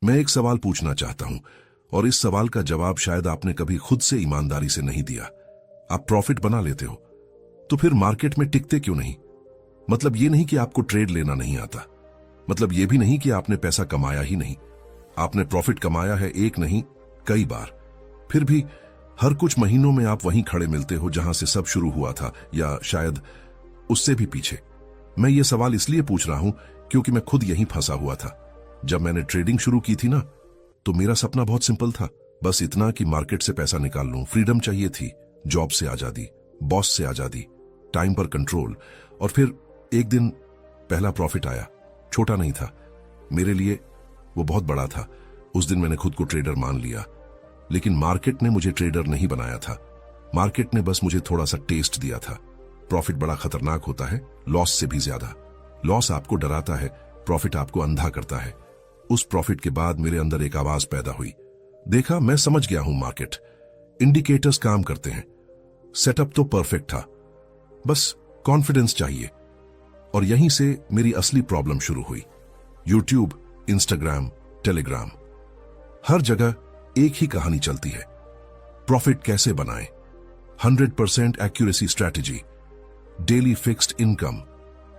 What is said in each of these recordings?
मैं एक सवाल पूछना चाहता हूं और इस सवाल का जवाब शायद आपने कभी खुद से ईमानदारी से नहीं दिया। आप प्रॉफिट बना लेते हो तो फिर मार्केट में टिकते क्यों नहीं? मतलब ये नहीं कि आपको ट्रेड लेना नहीं आता, मतलब ये भी नहीं कि आपने पैसा कमाया ही नहीं। आपने प्रॉफिट कमाया है, एक नहीं कई बार। फिर भी हर कुछ महीनों में आप वहीं खड़े मिलते हो जहां से सब शुरू हुआ था, या शायद उससे भी पीछे। मैं ये सवाल इसलिए पूछ रहा हूं क्योंकि मैं खुद यहीं फंसा हुआ था। जब मैंने ट्रेडिंग शुरू की थी ना, तो मेरा सपना बहुत सिंपल था, बस इतना कि मार्केट से पैसा निकाल लूं। फ्रीडम चाहिए थी, जॉब से आजादी, बॉस से आजादी, टाइम पर कंट्रोल। और फिर एक दिन पहला प्रॉफिट आया। छोटा नहीं था मेरे लिए, वो बहुत बड़ा था। उस दिन मैंने खुद को ट्रेडर मान लिया, लेकिन मार्केट ने मुझे ट्रेडर नहीं बनाया था। मार्केट ने बस मुझे थोड़ा सा टेस्ट दिया था। प्रॉफिट बड़ा खतरनाक होता है, लॉस से भी ज्यादा। लॉस आपको डराता है, प्रॉफिट आपको अंधा करता है। उस प्रॉफिट के बाद मेरे अंदर एक आवाज पैदा हुई। देखा, मैं समझ गया हूं मार्केट, इंडिकेटर्स काम करते हैं, सेटअप तो परफेक्ट था, बस कॉन्फिडेंस चाहिए। और यहीं से मेरी असली प्रॉब्लम शुरू हुई। यूट्यूब, इंस्टाग्राम, टेलीग्राम, हर जगह एक ही कहानी चलती है। प्रॉफिट कैसे बनाएं, 100% accuracy strategy, daily fixed income.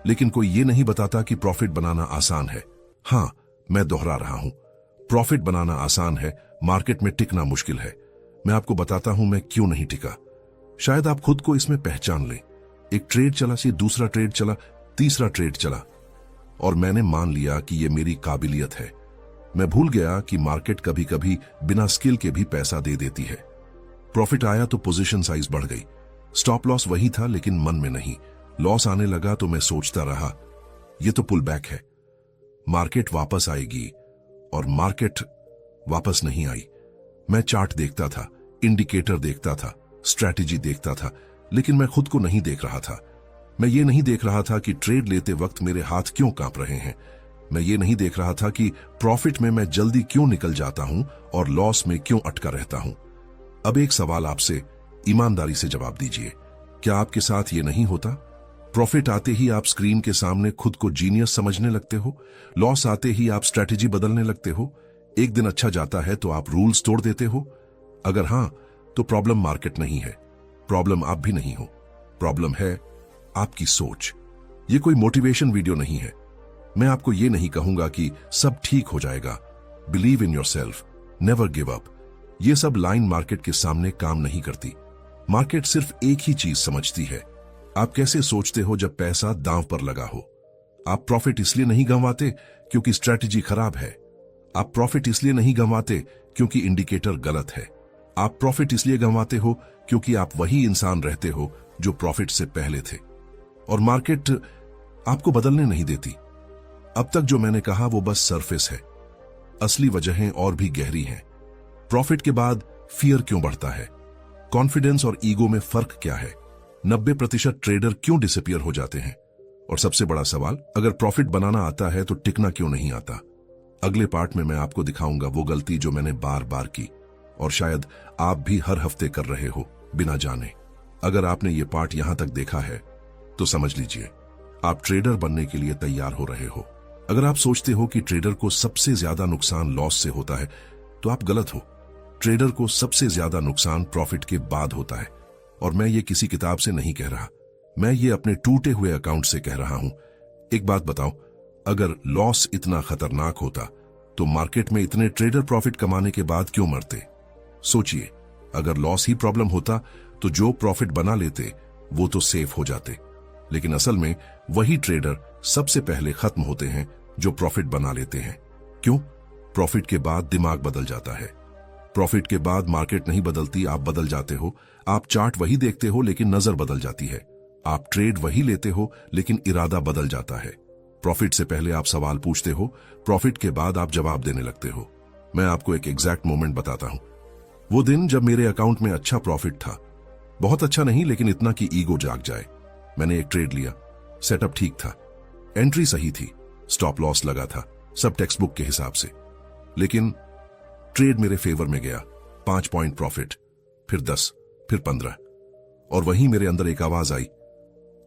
लेकिन कोई ये नहीं बताता कि प्रॉफिट बनाना आसान है। हां, मैं दोहरा रहा हूं, प्रॉफिट बनाना आसान है, मार्केट में टिकना मुश्किल है। मैं आपको बताता हूं मैं क्यों नहीं टिका। शायद आप खुद को इसमें पहचान लें। एक ट्रेड चला, से दूसरा ट्रेड चला, तीसरा ट्रेड चला, और मैंने मान लिया कि यह मेरी काबिलियत है। मैं भूल गया कि मार्केट कभी कभी बिना स्किल के भी पैसा दे देती है। प्रॉफिट आया तो पोजीशन साइज बढ़ गई, स्टॉप लॉस वही था लेकिन मन में नहीं। लॉस आने लगा तो मैं सोचता रहा, यह तो पुल बैक है, मार्केट वापस आएगी, और मार्केट वापस नहीं आई। मैं चार्ट देखता था, इंडिकेटर देखता था, स्ट्रैटेजी देखता था, लेकिन मैं खुद को नहीं देख रहा था। मैं ये नहीं देख रहा था कि ट्रेड लेते वक्त मेरे हाथ क्यों कांप रहे हैं। मैं ये नहीं देख रहा था कि प्रॉफिट में मैं जल्दी क्यों निकल जाता हूं और लॉस में क्यों अटका रहता हूं। अब एक सवाल आपसे ईमानदारी से जवाब दीजिए, क्या आपके साथ ये नहीं होता? प्रॉफिट आते ही आप स्क्रीन के सामने खुद को जीनियस समझने लगते हो, लॉस आते ही आप स्ट्रैटेजी बदलने लगते हो, एक दिन अच्छा जाता है तो आप रूल्स तोड़ देते हो? अगर हां, तो प्रॉब्लम मार्केट नहीं है, प्रॉब्लम आप भी नहीं हो, प्रॉब्लम है आपकी सोच। ये कोई मोटिवेशन वीडियो नहीं है। मैं आपको ये नहीं कहूंगा कि सब ठीक हो जाएगा, believe in yourself, never give up. ये सब लाइन मार्केट के सामने काम नहीं करती। मार्केट सिर्फ एक ही चीज समझती है, आप कैसे सोचते हो जब पैसा दांव पर लगा हो। आप प्रॉफिट इसलिए नहीं गंवाते क्योंकि स्ट्रैटेजी खराब है। आप प्रॉफिट इसलिए नहीं गंवाते क्योंकि इंडिकेटर गलत है। आप प्रॉफिट इसलिए गंवाते हो क्योंकि आप वही इंसान रहते हो जो प्रॉफिट से पहले थे, और मार्केट आपको बदलने नहीं देती। अब तक जो मैंने कहा वो बस सरफेस है, असली वजहें और भी गहरी हैं। प्रॉफिट के बाद फियर क्यों बढ़ता है? कॉन्फिडेंस और ईगो में फर्क क्या है? 90% ट्रेडर क्यों डिसअपीयर हो जाते हैं? और सबसे बड़ा सवाल, अगर प्रॉफिट बनाना आता है तो टिकना क्यों नहीं आता? अगले पार्ट में मैं आपको दिखाऊंगा वो गलती जो मैंने बार बार की, और शायद आप भी हर हफ्ते कर रहे हो बिना जाने। अगर आपने ये पार्ट यहां तक देखा है तो समझ लीजिए आप ट्रेडर बनने के लिए तैयार हो रहे हो। अगर आप सोचते हो कि ट्रेडर को सबसे ज्यादा नुकसान लॉस से होता है तो आप गलत हो। ट्रेडर को सबसे ज्यादा नुकसान प्रॉफिट के बाद होता है, और मैं ये किसी किताब से नहीं कह रहा, मैं ये अपने टूटे हुए अकाउंट से कह रहा हूं। एक बात बताओ, अगर लॉस इतना खतरनाक होता तो मार्केट में इतने ट्रेडर प्रॉफिट कमाने के बाद क्यों मरते? सोचिए, अगर लॉस ही प्रॉब्लम होता तो जो प्रॉफिट बना लेते वो तो सेफ हो जाते, लेकिन असल में वही ट्रेडर सबसे पहले खत्म होते हैं जो प्रॉफिट बना लेते हैं। क्यों? प्रॉफिट के बाद दिमाग बदल जाता है। प्रॉफिट के बाद मार्केट नहीं बदलती, आप बदल जाते हो। आप चार्ट वही देखते हो लेकिन नजर बदल जाती है। आप ट्रेड वही लेते हो लेकिन इरादा बदल जाता है। प्रॉफिट से पहले आप सवाल पूछते हो, प्रॉफिट के बाद आप जवाब देने लगते हो। मैं आपको एक एग्जैक्ट मोमेंट बताता हूं। वो दिन जब मेरे अकाउंट में अच्छा प्रॉफिट था, बहुत अच्छा नहीं लेकिन इतना कि ईगो जाग जाए। मैंने एक ट्रेड लिया, सेटअप ठीक था, एंट्री सही थी, स्टॉप लॉस लगा था, सब टेक्स्ट बुक के हिसाब से। लेकिन ट्रेड मेरे फेवर में गया, 5 पॉइंट प्रॉफिट, फिर 10, फिर 15, और वहीं मेरे अंदर एक आवाज आई,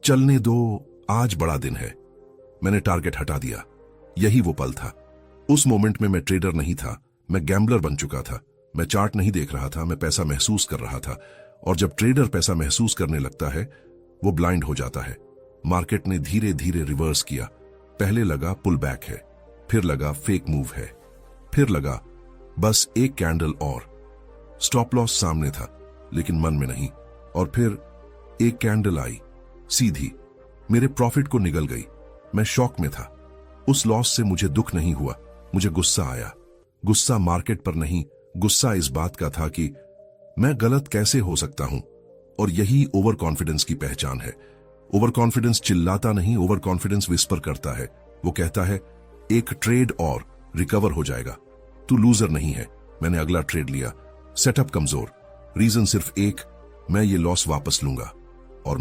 चलने दो, आज बड़ा दिन है। मैंने टारगेट हटा दिया। यही वो पल था। उस मोमेंट में मैं ट्रेडर नहीं था, मैं गैम्बलर बन चुका था। मैं चार्ट नहीं देख रहा था, मैं पैसा महसूस कर रहा था। और जब ट्रेडर पैसा महसूस करने लगता है, वो ब्लाइंड हो जाता है। मार्केट ने धीरे धीरे रिवर्स किया। पहले लगा पुल बैक है, फिर लगा फेक मूव है, फिर लगा बस एक कैंडल और। स्टॉप लॉस सामने था, लेकिन मन में नहीं। और फिर एक कैंडल आई, सीधी, मेरे प्रॉफिट को निगल गई। मैं शॉक में था। उस लॉस से मुझे दुख नहीं हुआ, मुझे गुस्सा आया। गुस्सा मार्केट पर नहीं, गुस्सा इस बात का था कि मैं गलत कैसे हो सकता हूं। और यही ओवर कॉन्फिडेंस की पहचान है। ओवर कॉन्फिडेंस चिल्लाता नहीं, ओवर कॉन्फिडेंस विस्पर करता है। वो कहता है, एक ट्रेड और रिकवर हो जाएगा, तू लूजर नहीं है। मैंने अगला ट्रेड लिया, सेटअप कमजोर, रीजन सिर्फ एक, मैं ये लॉस वापस लूंगा। और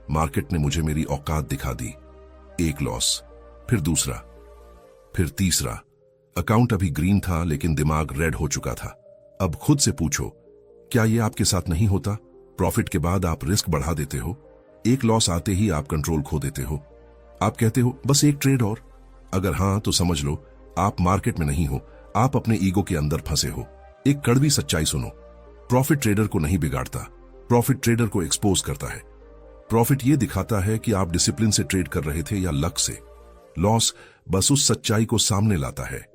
मार्केट ने मुझे मेरी औकात दिखा दी। एक लॉस, फिर दूसरा, फिर तीसरा। अकाउंट अभी ग्रीन था, लेकिन दिमाग रेड हो चुका था। अब खुद से पूछो, क्या ये आपके साथ नहीं होता? प्रॉफिट के बाद आप रिस्क बढ़ा देते हो, एक लॉस आते ही आप कंट्रोल खो देते हो। आप कहते हो बस एक ट्रेड और। अगर हां तो समझ लो आप मार्केट में नहीं हो, आप अपने ईगो के अंदर फंसे हो। एक कड़वी सच्चाई सुनो, प्रॉफिट ट्रेडर को नहीं बिगाड़ता, प्रॉफिट ट्रेडर को एक्सपोज करता है। प्रॉफिट ये दिखाता है कि आप डिसिप्लिन से ट्रेड कर रहे थे या लक से। लॉस बस उस सच्चाई को सामने लाता है।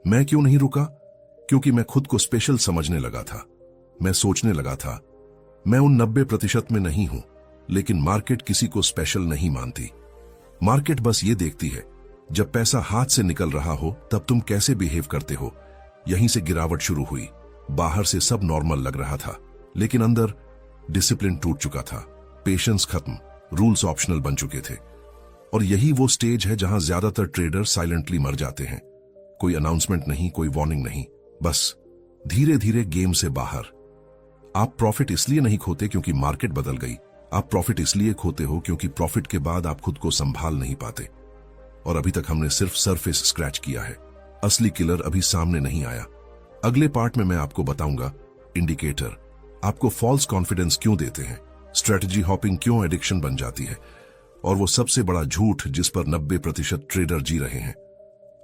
मैं क्यों नहीं रुका? क्योंकि मैं खुद को स्पेशल समझने लगा था। मैं सोचने लगा था, मैं उन 90% में नहीं हूं। लेकिन मार्केट किसी को स्पेशल नहीं मानती। मार्केट बस ये देखती है, जब पैसा हाथ से निकल रहा हो तब तुम कैसे बिहेव करते हो। यहीं से गिरावट शुरू हुई। बाहर से सब नॉर्मल लग रहा था, लेकिन अंदर डिसिप्लिन टूट चुका था, पेशेंस खत्म, रूल्स ऑप्शनल बन चुके थे। और यही वो स्टेज है जहां ज्यादातर ट्रेडर साइलेंटली मर जाते हैं। कोई अनाउंसमेंट नहीं, कोई वार्निंग नहीं, बस धीरे धीरे गेम से बाहर। आप प्रॉफिट इसलिए नहीं खोते क्योंकि मार्केट बदल गई, आप प्रॉफिट इसलिए खोते हो क्योंकि प्रॉफिट के बाद आप खुद को संभाल नहीं पाते। और अभी तक हमने सिर्फ सरफेस स्क्रैच किया है, असली किलर अभी सामने नहीं आया। अगले पार्ट में मैं आपको बताऊंगा इंडिकेटर आपको फॉल्स कॉन्फिडेंस क्यों देते हैं, स्ट्रेटजी हॉपिंग क्यों एडिक्शन बन जाती है, और वो सबसे बड़ा झूठ जिस पर 90% ट्रेडर जी रहे हैं।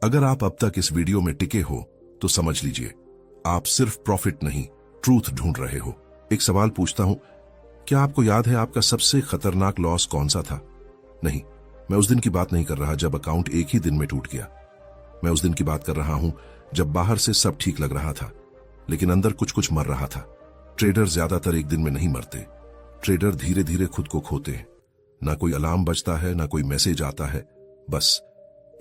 अगर आप अब तक इस वीडियो में टिके हो तो समझ लीजिए, आप सिर्फ प्रॉफिट नहीं, ट्रूथ ढूंढ रहे हो। एक सवाल पूछता हूं, क्या आपको याद है आपका सबसे खतरनाक लॉस कौन सा था? नहीं, मैं उस दिन की बात नहीं कर रहा जब अकाउंट एक ही दिन में टूट गया। मैं उस दिन की बात कर रहा हूं जब बाहर से सब ठीक लग रहा था, लेकिन अंदर कुछ कुछ मर रहा था। ट्रेडर ज्यादातर एक दिन में नहीं मरते, ट्रेडर धीरे धीरे खुद को खोते हैं। ना कोई अलार्म बजता है, ना कोई मैसेज आता है, बस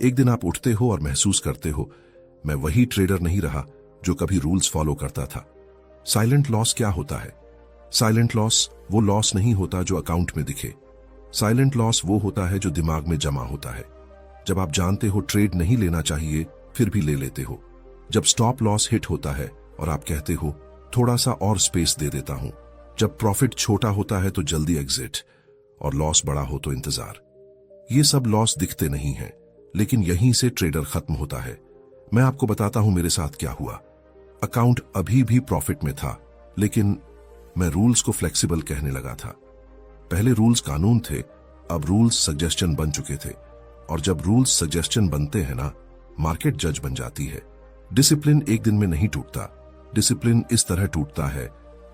एक दिन आप उठते हो और महसूस करते हो, मैं वही ट्रेडर नहीं रहा जो कभी रूल्स फॉलो करता था। साइलेंट लॉस क्या होता है? साइलेंट लॉस वो लॉस नहीं होता जो अकाउंट में दिखे। साइलेंट लॉस वो होता है जो दिमाग में जमा होता है। जब आप जानते हो ट्रेड नहीं लेना चाहिए, फिर भी ले लेते हो। जब स्टॉप लॉस हिट होता है और आप कहते हो थोड़ा सा और स्पेस दे देता हूं। जब प्रॉफिट छोटा होता है तो जल्दी एग्जिट, और लॉस बड़ा हो तो इंतजार। ये सब लॉस दिखते नहीं हैं, लेकिन यहीं से ट्रेडर खत्म होता है। मैं आपको बताता हूं मेरे साथ क्या हुआ। अकाउंट अभी भी प्रॉफिट में था, लेकिन मैं रूल्स को फ्लेक्सिबल कहने लगा था। पहले रूल्स कानून थे, अब रूल्स सजेशन बन चुके थे। और जब रूल्स सजेशन बनते हैं ना, मार्केट जज बन जाती है। डिसिप्लिन एक दिन में नहीं टूटता। डिसिप्लिन इस तरह टूटता है,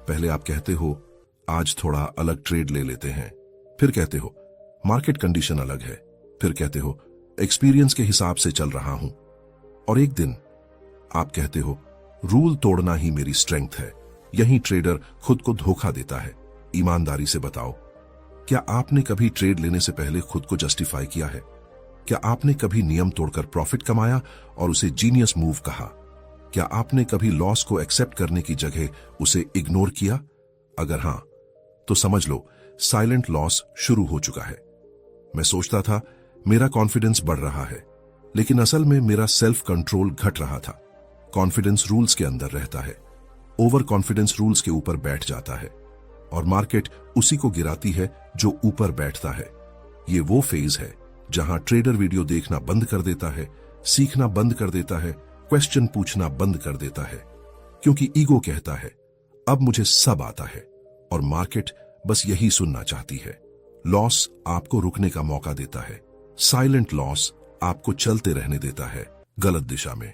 पहले आप कहते हो आज थोड़ा अलग ट्रेड ले लेते हैं, फिर कहते हो मार्केट कंडीशन अलग है, फिर कहते हो एक्सपीरियंस के हिसाब से चल रहा हूं, और एक दिन आप कहते हो रूल तोड़ना ही मेरी स्ट्रेंथ है। यही ट्रेडर खुद को धोखा देता है। ईमानदारी से बताओ, क्या आपने कभी ट्रेड लेने से पहले खुद को जस्टिफाई किया है? क्या आपने कभी नियम तोड़कर प्रॉफिट कमाया और उसे जीनियस मूव कहा? क्या आपने कभी लॉस को एक्सेप्ट करने की जगह उसे इग्नोर किया? अगर हां, तो समझ लो साइलेंट लॉस शुरू हो चुका है। मैं सोचता था मेरा कॉन्फिडेंस बढ़ रहा है, लेकिन असल में मेरा सेल्फ कंट्रोल घट रहा था। कॉन्फिडेंस रूल्स के अंदर रहता है, ओवर कॉन्फिडेंस रूल्स के ऊपर बैठ जाता है, और मार्केट उसी को गिराती है जो ऊपर बैठता है। ये वो फेज है जहां ट्रेडर वीडियो देखना बंद कर देता है, सीखना बंद कर देता है, क्वेश्चन पूछना बंद कर देता है, क्योंकि ईगो कहता है अब मुझे सब आता है, और मार्केट बस यही सुनना चाहती है। लॉस आपको रुकने का मौका देता है, साइलेंट लॉस आपको चलते रहने देता है। गलत दिशा में।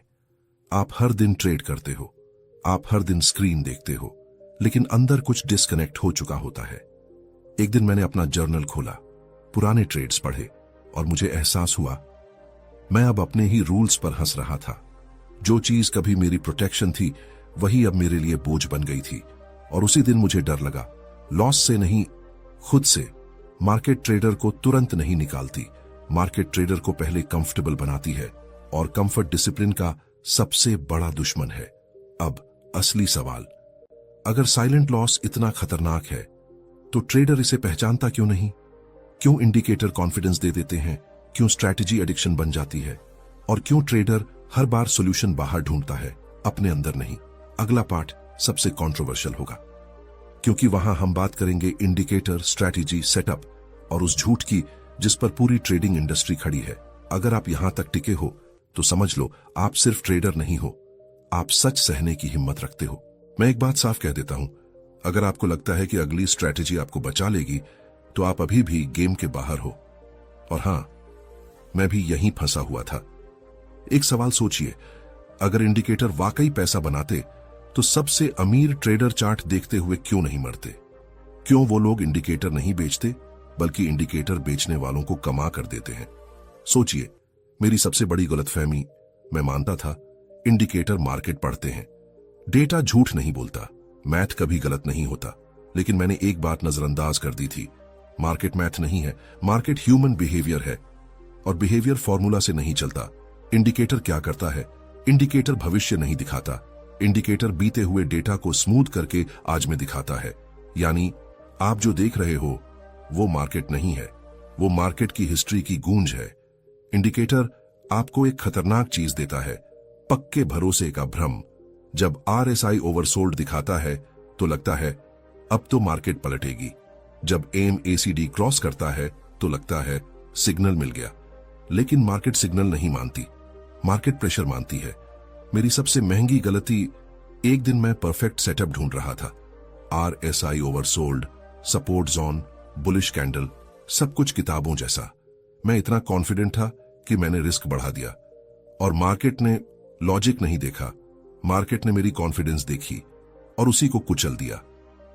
आप हर दिन ट्रेड करते हो, आप हर दिन स्क्रीन देखते हो, लेकिन अंदर कुछ डिस्कनेक्ट हो चुका होता है। एक दिन मैंने अपना जर्नल खोला, पुराने ट्रेड्स पढ़े और मुझे एहसास हुआ मैं अब अपने ही रूल्स पर हंस रहा था। जो चीज कभी मेरी प्रोटेक्शन थी वही अब मेरे लिए बोझ बन गई थी। और उसी दिन मुझे डर लगा, लॉस से नहीं, खुद से। मार्केट ट्रेडर को तुरंत नहीं निकालती, मार्केट ट्रेडर को पहले कंफर्टेबल बनाती है, और कंफर्ट डिसिप्लिन का सबसे बड़ा दुश्मन है। अब असली सवाल, अगर साइलेंट लॉस इतना खतरनाक है तो ट्रेडर इसे पहचानता क्यों नहीं? क्यों इंडिकेटर कॉन्फिडेंस दे देते हैं? क्यों स्ट्रैटेजी एडिक्शन बन जाती है? और क्यों ट्रेडर हर बार सॉल्यूशन बाहर ढूंढता है, अपने अंदर नहीं? अगला पार्ट सबसे कंट्रोवर्शियल होगा, क्योंकि वहां हम बात करेंगे इंडिकेटर, स्ट्रैटेजी, सेटअप और उस झूठ की जिस पर पूरी ट्रेडिंग इंडस्ट्री खड़ी है। अगर आप यहां तक टिके हो तो समझ लो आप सिर्फ ट्रेडर नहीं हो, आप सच सहने की हिम्मत रखते हो। मैं एक बात साफ कह देता हूं, अगर आपको लगता है कि अगली स्ट्रैटेजी आपको बचा लेगी तो आप अभी भी गेम के बाहर हो। और हां, मैं भी यहीं फंसा हुआ था। एक सवाल सोचिए, अगर इंडिकेटर वाकई पैसा बनाते तो सबसे अमीर ट्रेडर चार्ट देखते हुए क्यों नहीं मरते? क्यों वो लोग इंडिकेटर नहीं बेचते बल्कि इंडिकेटर बेचने वालों को कमा कर देते हैं? सोचिए, मेरी सबसे बड़ी गलतफहमी, मैं मानता था इंडिकेटर मार्केट पढ़ते हैं, डेटा झूठ नहीं बोलता, मैथ कभी गलत नहीं होता। लेकिन मैंने एक बात नजरअंदाज कर दी थी, मार्केट मैथ नहीं है, मार्केट ह्यूमन बिहेवियर है, और बिहेवियर फॉर्मूला से नहीं चलता। इंडिकेटर क्या करता है? इंडिकेटर भविष्य नहीं दिखाता, इंडिकेटर बीते हुए डेटा को स्मूथ करके आज में दिखाता है। यानी आप जो देख रहे हो वो मार्केट नहीं है, वो मार्केट की हिस्ट्री की गूंज है। इंडिकेटर आपको एक खतरनाक चीज देता है, पक्के भरोसे का भ्रम। जब RSI ओवरसोल्ड दिखाता है तो लगता है अब तो मार्केट पलटेगी। जब MACD क्रॉस करता है तो लगता है सिग्नल मिल गया। लेकिन मार्केट सिग्नल नहीं मानती, मार्केट प्रेशर मानती है। मेरी सबसे महंगी गलती, एक दिन मैं परफेक्ट सेटअप ढूंढ रहा था, RSI oversold, support zone, bullish candle, सब कुछ किताबों जैसा। मैं इतना कॉन्फिडेंट था कि मैंने रिस्क बढ़ा दिया, और मार्केट ने लॉजिक नहीं देखा, मार्केट ने मेरी कॉन्फिडेंस देखी और उसी को कुचल दिया।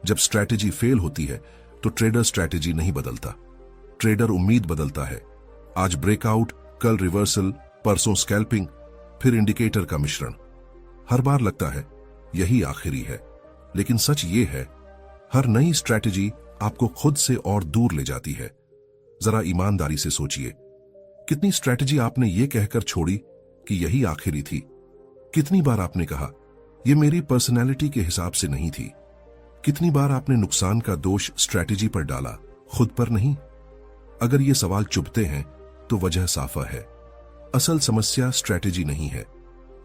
जब स्ट्रैटेजी फेल होती है तो ट्रेडर स्ट्रैटेजी नहीं बदलता, ट्रेडर उम्मीद बदलता है। आज ब्रेकआउट, कल रिवर्सल, परसों स्कैल्पिंग, फिर इंडिकेटर का मिश्रण। हर बार लगता है यही आखिरी है, लेकिन सच ये है हर नई स्ट्रैटेजी आपको खुद से और दूर ले जाती है। जरा ईमानदारी से सोचिए, कितनी स्ट्रैटेजी आपने ये कहकर छोड़ी कि यही आखिरी थी? कितनी बार आपने कहा यह मेरी पर्सनैलिटी के हिसाब से नहीं थी? कितनी बार आपने नुकसान का दोष स्ट्रैटेजी पर डाला, खुद पर नहीं? अगर ये सवाल चुभते हैं तो वजह साफा है, असल समस्या स्ट्रैटेजी नहीं है।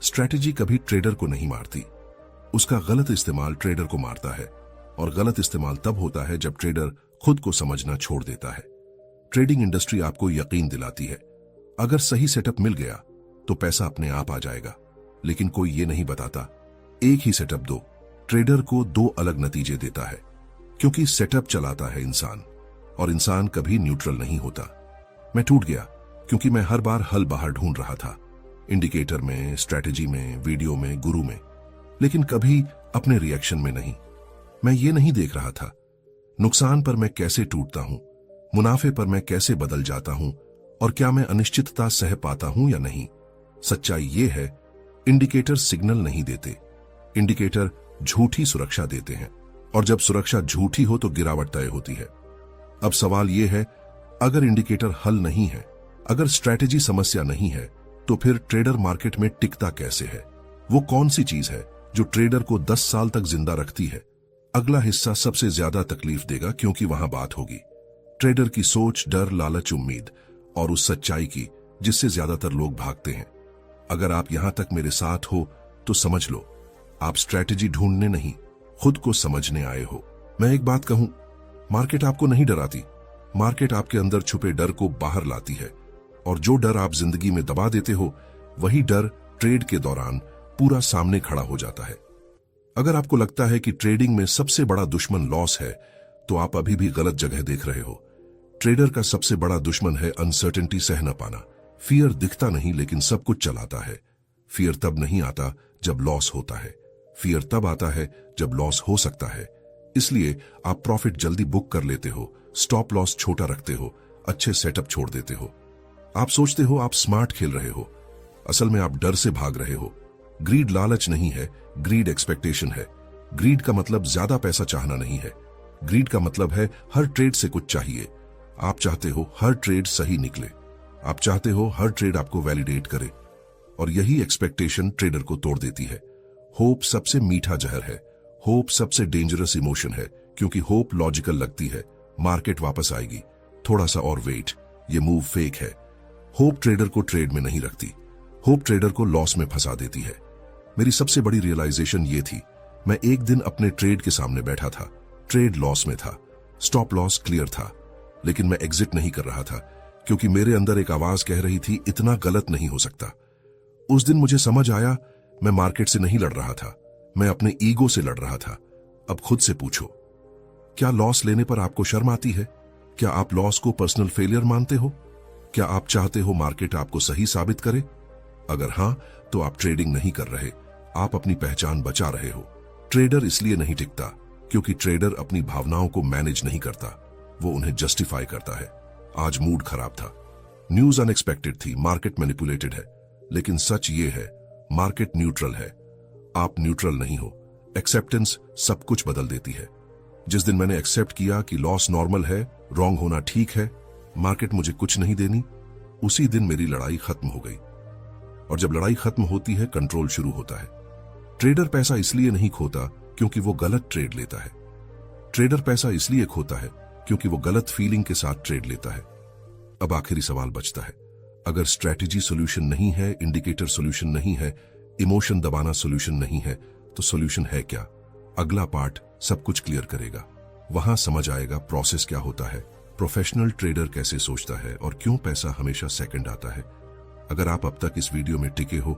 स्ट्रैटेजी कभी ट्रेडर को नहीं मारती, उसका गलत इस्तेमाल ट्रेडर को मारता है, और गलत इस्तेमाल तब होता है जब ट्रेडर खुद को समझना छोड़ देता है। ट्रेडिंग इंडस्ट्री आपको यकीन दिलाती है अगर सही सेटअप मिल गया तो पैसा अपने आप आ जाएगा, लेकिन कोई ये नहीं बताता एक ही सेटअप दो ट्रेडर को दो अलग नतीजे देता है, क्योंकि सेटअप चलाता है इंसान, और इंसान कभी न्यूट्रल नहीं होता। मैं टूट गया क्योंकि मैं हर बार हल बाहर ढूंढ रहा था, इंडिकेटर में, स्ट्रैटेजी में, वीडियो में, गुरु में, लेकिन कभी अपने रिएक्शन में नहीं। मैं ये नहीं देख रहा था नुकसान पर मैं कैसे टूटता हूं, मुनाफे पर मैं कैसे बदल जाता हूं, और क्या मैं अनिश्चितता सह पाता हूं या नहीं। सच्चाई ये है, इंडिकेटर सिग्नल नहीं देते, इंडिकेटर झूठी सुरक्षा देते हैं, और जब सुरक्षा झूठी हो तो गिरावट तय होती है। अब सवाल यह है, अगर इंडिकेटर हल नहीं है, अगर स्ट्रैटेजी समस्या नहीं है, तो फिर ट्रेडर मार्केट में टिकता कैसे है? वो कौन सी चीज है जो ट्रेडर को 10 साल तक जिंदा रखती है? अगला हिस्सा सबसे ज्यादा तकलीफ देगा, क्योंकि वहां बात होगी ट्रेडर की सोच, डर, लालच, उम्मीद, और उस सच्चाई की जिससे ज्यादातर लोग भागते हैं। अगर आप यहां तक मेरे साथ हो तो समझ लो, आप स्ट्रैटेजी ढूंढने नहीं, खुद को समझने आए हो। मैं एक बात कहूं, मार्केट आपको नहीं डराती, मार्केट आपके अंदर छुपे डर को बाहर लाती है, और जो डर आप जिंदगी में दबा देते हो वही डर ट्रेड के दौरान पूरा सामने खड़ा हो जाता है। अगर आपको लगता है कि ट्रेडिंग में सबसे बड़ा दुश्मन लॉस है, तो आप अभी भी गलत जगह देख रहे हो। ट्रेडर का सबसे बड़ा दुश्मन है अनसर्टेनिटी, सह न पाना। फियर दिखता नहीं लेकिन सब कुछ चलाता है। फियर तब नहीं आता जब लॉस होता है, फियर तब आता है जब लॉस हो सकता है। इसलिए आप प्रॉफिट जल्दी बुक कर लेते हो, स्टॉप लॉस छोटा रखते हो, अच्छे सेटअप छोड़ देते हो। आप सोचते हो आप स्मार्ट खेल रहे हो, असल में आप डर से भाग रहे हो। ग्रीड लालच नहीं है, ग्रीड एक्सपेक्टेशन है। ग्रीड का मतलब ज्यादा पैसा चाहना नहीं है, ग्रीड का मतलब है हर ट्रेड से कुछ चाहिए। आप चाहते हो हर ट्रेड सही निकले, आप चाहते हो हर ट्रेड आपको वैलिडेट करे, और यही एक्सपेक्टेशन ट्रेडर को तोड़ देती है। होप सबसे मीठा जहर है, होप सबसे डेंजरस इमोशन है, क्योंकि होप लॉजिकल लगती है, मार्केट वापस आएगी, थोड़ा सा और वेट, ये मूव फेक है। होप ट्रेडर को ट्रेड में नहीं रखती, होप ट्रेडर को लॉस में फंसा देती है। मेरी सबसे बड़ी रियलाइजेशन ये थी, मैं एक दिन अपने ट्रेड के सामने बैठा था, ट्रेड लॉस में था, स्टॉप लॉस क्लियर था, लेकिन मैं एग्जिट नहीं कर रहा था, क्योंकि मेरे अंदर एक आवाज कह रही थी इतना गलत नहीं हो सकता। उस दिन मुझे समझ आया, मैं मार्केट से नहीं लड़ रहा था, मैं अपने ईगो से लड़ रहा था। अब खुद से पूछो, क्या लॉस लेने पर आपको शर्म आती है? क्या आप लॉस को पर्सनल फेलियर मानते हो? क्या आप चाहते हो मार्केट आपको सही साबित करे? अगर हां, तो आप ट्रेडिंग नहीं कर रहे, आप अपनी पहचान बचा रहे हो। ट्रेडर इसलिए नहीं टिकता क्योंकि ट्रेडर अपनी भावनाओं को मैनेज नहीं करता, वो उन्हें जस्टिफाई करता है। आज मूड खराब था, न्यूज अनएक्सपेक्टेड थी, मार्केट मैनिपुलेटेड है, लेकिन सच ये है, मार्केट न्यूट्रल है, आप न्यूट्रल नहीं हो। एक्सेप्टेंस सब कुछ बदल देती है। जिस दिन मैंने एक्सेप्ट किया कि लॉस नॉर्मल है, रॉन्ग होना ठीक है, मार्केट मुझे कुछ नहीं देनी, उसी दिन मेरी लड़ाई खत्म हो गई। और जब लड़ाई खत्म होती है, कंट्रोल शुरू होता है। ट्रेडर पैसा इसलिए नहीं खोता क्योंकि वो गलत ट्रेड लेता है, ट्रेडर पैसा इसलिए खोता है क्योंकि वो गलत फीलिंग के साथ ट्रेड लेता है। अब आखिरी सवाल बचता है, अगर स्ट्रैटेजी सोल्यूशन नहीं है, इंडिकेटर सोल्यूशन नहीं है, इमोशन दबाना सोल्यूशन नहीं है, तो सोल्यूशन है क्या? अगला पार्ट सब कुछ क्लियर करेगा। वहां समझ आएगा प्रोसेस क्या होता है, प्रोफेशनल ट्रेडर कैसे सोचता है, और क्यों पैसा हमेशा सेकंड आता है। अगर आप अब तक इस वीडियो में टिके हो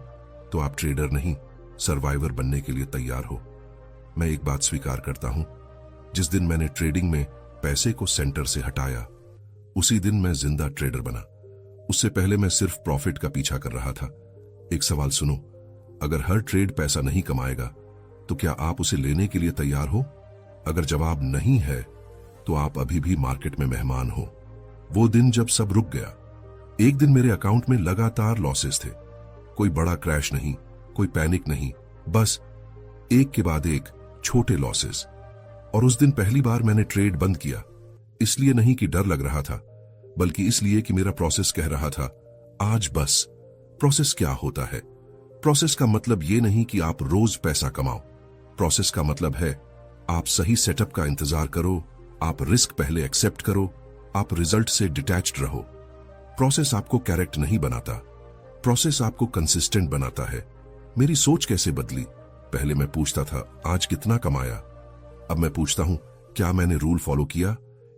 तो आप ट्रेडर नहीं, सर्वाइवर बनने के लिए तैयार हो। मैं एक बात स्वीकार करता हूं, जिस दिन मैंने ट्रेडिंग में पैसे को सेंटर से हटाया, उसी दिन मैं जिंदा ट्रेडर बना। उससे पहले मैं सिर्फ प्रॉफिट का पीछा कर रहा था। एक सवाल सुनो, अगर हर ट्रेड पैसा नहीं कमाएगा तो क्या आप उसे लेने के लिए तैयार हो? अगर जवाब नहीं है तो आप अभी भी मार्केट में मेहमान हो। वो दिन जब सब रुक गया, एक दिन मेरे अकाउंट में लगातार लॉसेस थे, कोई बड़ा क्रैश नहीं, कोई पैनिक नहीं, बस एक के बाद एक छोटे लॉसेस। और उस दिन पहली बार मैंने ट्रेड बंद किया, इसलिए नहीं कि डर लग रहा था, बल्कि इसलिए कि मेरा प्रोसेस कह रहा था आज बस। प्रोसेस क्या होता है? प्रोसेस का मतलब ये नहीं कि आप रोज पैसा कमाओ, प्रोसेस का मतलब है आप सही सेटअप का इंतजार करो, आप रिस्क पहले एक्सेप्ट करो, आप रिजल्ट से डिटैच्ड रहो। प्रोसेस आपको कैरेक्ट नहीं बनाता, प्रोसेस आपको कंसिस्टेंट बनाता है। मेरी सोच कैसे बदली? पहले मैं पूछता था आज कितना कमाया, अब मैं पूछता हूं क्या मैंने रूल फॉलो किया,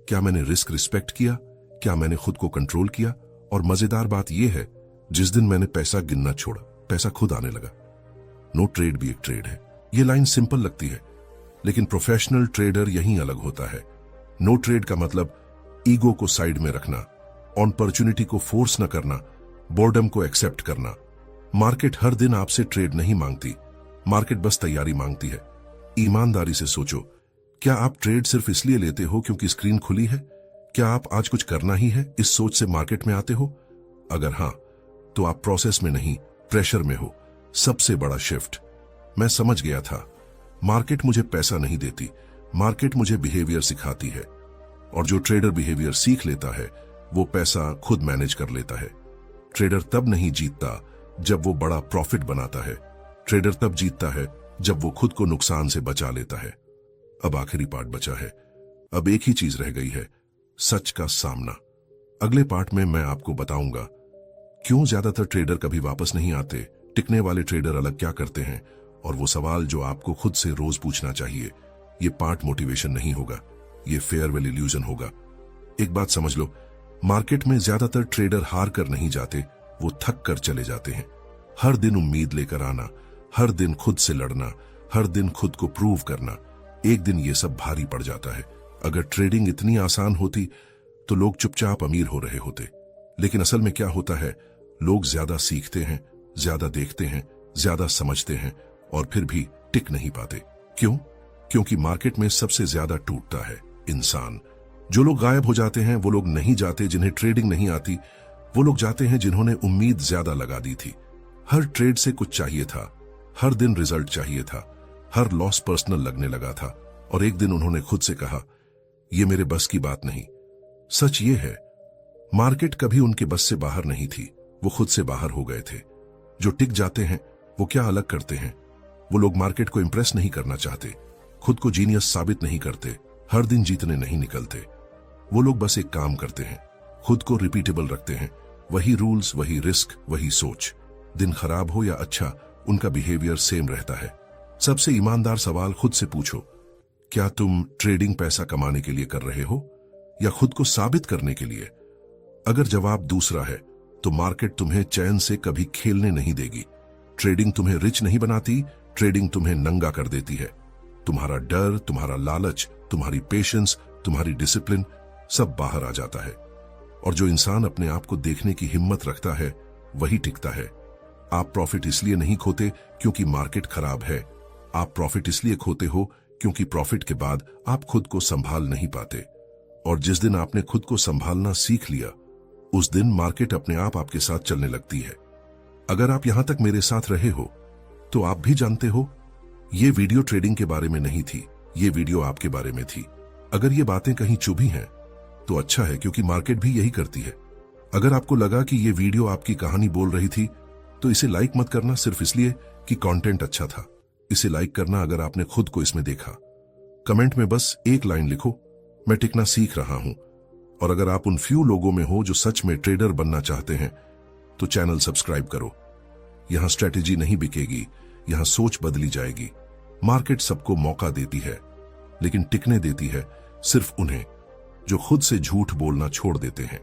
क्या मैंने रिस्क रिस्पेक्ट किया, क्या मैंने खुद को कंट्रोल किया। और मजेदार बात यह है, जिस दिन मैंने पैसा गिनना छोड़ा, पैसा खुद आने लगा। नो ट्रेड भी एक ट्रेड है। ये लाइन सिंपल लगती है, लेकिन प्रोफेशनल ट्रेडर यहीं अलग होता है। नो ट्रेड का मतलब ईगो को साइड में रखना, अपॉर्चुनिटी को फोर्स न करना, बोर्डम को एक्सेप्ट करना। मार्केट हर दिन आपसे ट्रेड नहीं मांगती, मार्केट बस तैयारी मांगती है। ईमानदारी से सोचो, क्या आप ट्रेड सिर्फ इसलिए लेते हो क्योंकि स्क्रीन खुली है? क्या आप आज कुछ करना ही है, इस सोच से मार्केट में आते हो? अगर हां, तो आप प्रोसेस में नहीं, प्रेशर में हो। सबसे बड़ा शिफ्ट मैं समझ गया था, मार्केट मुझे पैसा नहीं देती, मार्केट मुझे बिहेवियर सिखाती है। और जो ट्रेडर बिहेवियर सीख लेता है, वो पैसा खुद मैनेज कर लेता है। ट्रेडर तब नहीं जीतता जब वो बड़ा प्रॉफिट बनाता है, ट्रेडर तब जीतता है जब वो खुद को नुकसान से बचा लेता है। अब आखिरी पार्ट बचा है, अब एक ही चीज रह गई है, सच का सामना। अगले पार्ट में मैं आपको बताऊंगा क्यों ज्यादातर ट्रेडर कभी वापस नहीं आते, टिकने वाले ट्रेडर अलग क्या करते हैं, और वो सवाल जो आपको खुद से रोज पूछना चाहिए। ये पार्ट मोटिवेशन नहीं होगा, ये फेयरवेल इल्यूजन होगा। एक बात समझ लो, मार्केट में ज्यादातर ट्रेडर हार कर नहीं जाते, वो थक कर चले जाते हैं। हर दिन उम्मीद लेकर आना, हर दिन खुद से लड़ना, हर दिन खुद को प्रूव करना, एक दिन ये सब भारी पड़ जाता है। अगर ट्रेडिंग इतनी आसान होती तो लोग चुपचाप अमीर हो रहे होते, लेकिन असल में क्या होता है, लोग ज्यादा सीखते हैं, ज्यादा देखते हैं, ज्यादा समझते हैं और फिर भी टिक नहीं पाते। क्यों? क्योंकि मार्केट में सबसे ज्यादा टूटता है इंसान। जो लोग गायब हो जाते हैं वो लोग नहीं जाते जिन्हें ट्रेडिंग नहीं आती, वो लोग जाते हैं जिन्होंने उम्मीद ज्यादा लगा दी थी। हर ट्रेड से कुछ चाहिए था, हर दिन रिजल्ट चाहिए था, हर लॉस पर्सनल लगने लगा था, और एक दिन उन्होंने खुद से कहा, यह मेरे बस की बात नहीं। सच ये है, मार्केट कभी उनके बस से बाहर नहीं थी, वो खुद से बाहर हो गए थे। जो टिक जाते हैं वो क्या अलग करते हैं? वो लोग मार्केट को इंप्रेस नहीं करना चाहते, खुद को जीनियस साबित नहीं करते, हर दिन जीतने नहीं निकलते। वो लोग बस एक काम करते हैं, खुद को रिपीटेबल रखते हैं, वही रूल्स, वही रिस्क, वही सोच। दिन खराब हो या अच्छा, उनका बिहेवियर सेम रहता है। सबसे ईमानदार सवाल खुद से पूछो, क्या तुम ट्रेडिंग पैसा कमाने के लिए कर रहे हो या खुद को साबित करने के लिए? अगर जवाब दूसरा है तो मार्केट तुम्हें चैन से कभी खेलने नहीं देगी। ट्रेडिंग तुम्हें रिच नहीं बनाती, ट्रेडिंग तुम्हें नंगा कर देती है। तुम्हारा डर, तुम्हारा लालच, तुम्हारी पेशेंस, तुम्हारी डिसिप्लिन सब बाहर आ जाता है। और जो इंसान अपने आप को देखने की हिम्मत रखता है वही टिकता है। आप प्रॉफिट इसलिए नहीं खोते क्योंकि मार्केट खराब है, आप प्रॉफिट इसलिए खोते हो क्योंकि प्रॉफिट के बाद आप खुद को संभाल नहीं पाते। और जिस दिन आपने खुद को संभालना सीख लिया, उस दिन मार्केट अपने आप आपके साथ चलने लगती है। अगर आप यहां तक मेरे साथ रहे हो तो आप भी जानते हो, ये वीडियो ट्रेडिंग के बारे में नहीं थी, ये वीडियो आपके बारे में थी। अगर ये बातें कहीं चुभी हैं तो अच्छा है, क्योंकि मार्केट भी यही करती है। अगर आपको लगा कि ये वीडियो आपकी कहानी बोल रही थी तो इसे लाइक मत करना सिर्फ इसलिए कि कंटेंट अच्छा था। इसे लाइक करना अगर आपने खुद को इसमें देखा। कमेंट में बस एक लाइन लिखो, मैं टिकना सीख रहा हूं। और अगर आप उन फ्यू लोगों में हो जो सच में ट्रेडर बनना चाहते हैं तो चैनल सब्सक्राइब करो। यहां स्ट्रेटेजी नहीं बिकेगी, यहां सोच बदली जाएगी। मार्केट सबको मौका देती है, लेकिन टिकने देती है सिर्फ उन्हें जो खुद से झूठ बोलना छोड़ देते हैं।